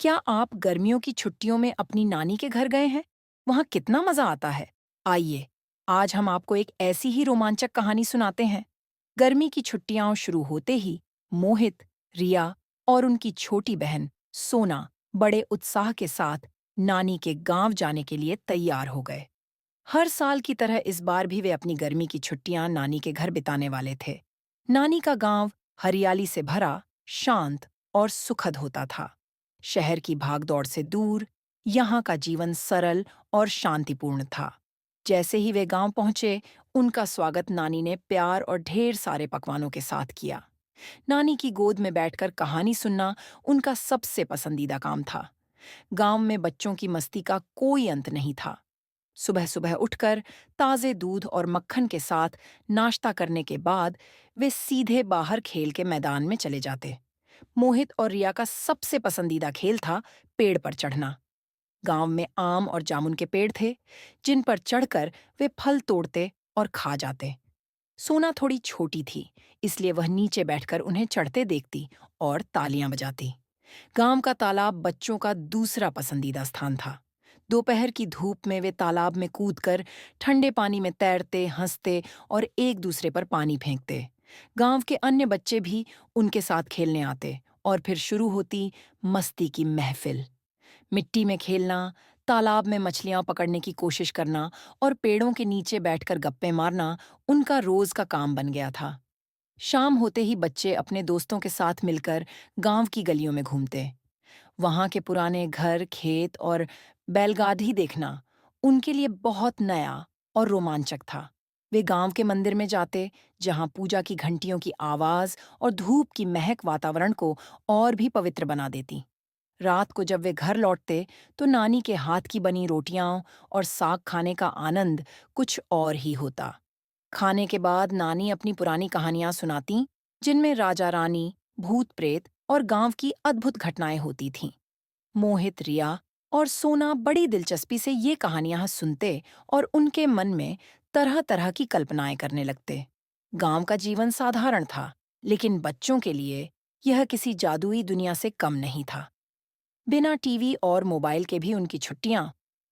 क्या आप गर्मियों की छुट्टियों में अपनी नानी के घर गए हैं? वहाँ कितना मजा आता है। आइए, आज हम आपको एक ऐसी ही रोमांचक कहानी सुनाते हैं। गर्मी की छुट्टियां शुरू होते ही मोहित, रिया और उनकी छोटी बहन सोना बड़े उत्साह के साथ नानी के गांव जाने के लिए तैयार हो गए। हर साल की तरह इस बार भी वे अपनी गर्मी की छुट्टियां नानी के घर बिताने वाले थे। नानी का गांव हरियाली से भरा, शांत और सुखद होता था। शहर की भागदौड़ से दूर, यहाँ का जीवन सरल और शांतिपूर्ण था। जैसे ही वे गांव पहुंचे, उनका स्वागत नानी ने प्यार और ढेर सारे पकवानों के साथ किया। नानी की गोद में बैठकर कहानी सुनना उनका सबसे पसंदीदा काम था। गांव में बच्चों की मस्ती का कोई अंत नहीं था। सुबह सुबह उठकर ताजे दूध और मक्खन के साथ नाश्ता करने के बाद वे सीधे बाहर खेल के मैदान में चले जाते। मोहित और रिया का सबसे पसंदीदा खेल था पेड़ पर चढ़ना। गांव में आम और जामुन के पेड़ थे, जिन पर चढ़कर वे फल तोड़ते और खा जाते। सोना थोड़ी छोटी थी, इसलिए वह नीचे बैठकर उन्हें चढ़ते देखती और तालियां बजाती। गांव का तालाब बच्चों का दूसरा पसंदीदा स्थान था। दोपहर की धूप में वे तालाब में कूदकर ठंडे पानी में तैरते, हंसते और एक दूसरे पर पानी फेंकते। गांव के अन्य बच्चे भी उनके साथ खेलने आते और फिर शुरू होती मस्ती की महफिल। मिट्टी में खेलना, तालाब में मछलियां पकड़ने की कोशिश करना और पेड़ों के नीचे बैठकर गप्पे मारना उनका रोज का काम बन गया था। शाम होते ही बच्चे अपने दोस्तों के साथ मिलकर गांव की गलियों में घूमते। वहां के पुराने घर, खेत और बैलगाड़ी देखना उनके लिए बहुत नया और रोमांचक था। वे गांव के मंदिर में जाते, जहां पूजा की घंटियों की आवाज और धूप की महक वातावरण को और भी पवित्र बना देती। रात को जब वे घर लौटते, तो नानी के हाथ की बनी रोटियां और साग खाने का आनंद कुछ और ही होता। खाने के बाद नानी अपनी पुरानी कहानियां सुनाती, जिनमें राजा रानी, भूत प्रेत और गांव की अद्भुत घटनाएं होती थीं। मोहित, रिया और सोना बड़ी दिलचस्पी से ये कहानियां सुनते और उनके मन में तरह तरह की कल्पनाएं करने लगते। गांव का जीवन साधारण था, लेकिन बच्चों के लिए यह किसी जादुई दुनिया से कम नहीं था। बिना टीवी और मोबाइल के भी उनकी छुट्टियां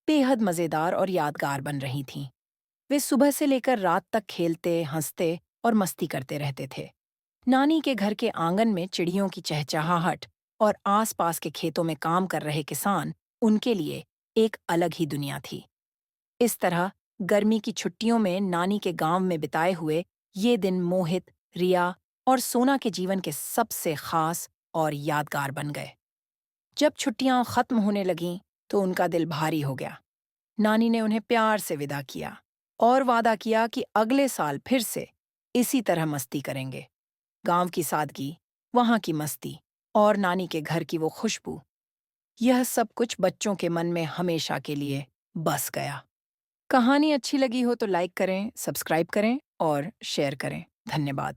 बेहद मजेदार और यादगार बन रही थीं। वे सुबह से लेकर रात तक खेलते, हंसते और मस्ती करते रहते थे। नानी के घर के आंगन में चिड़ियों की चहचहाहट और आसपास के खेतों में काम कर रहे किसान उनके लिए एक अलग ही दुनिया थी। इस तरह गर्मी की छुट्टियों में नानी के गांव में बिताए हुए ये दिन मोहित, रिया और सोना के जीवन के सबसे खास और यादगार बन गए। जब छुट्टियां खत्म होने लगीं, तो उनका दिल भारी हो गया। नानी ने उन्हें प्यार से विदा किया और वादा किया कि अगले साल फिर से इसी तरह मस्ती करेंगे। गांव की सादगी, वहां की मस्ती और नानी के घर की वो खुशबू, यह सब कुछ बच्चों के मन में हमेशा के लिए बस गया। कहानी अच्छी लगी हो तो लाइक करें, सब्सक्राइब करें और शेयर करें। धन्यवाद।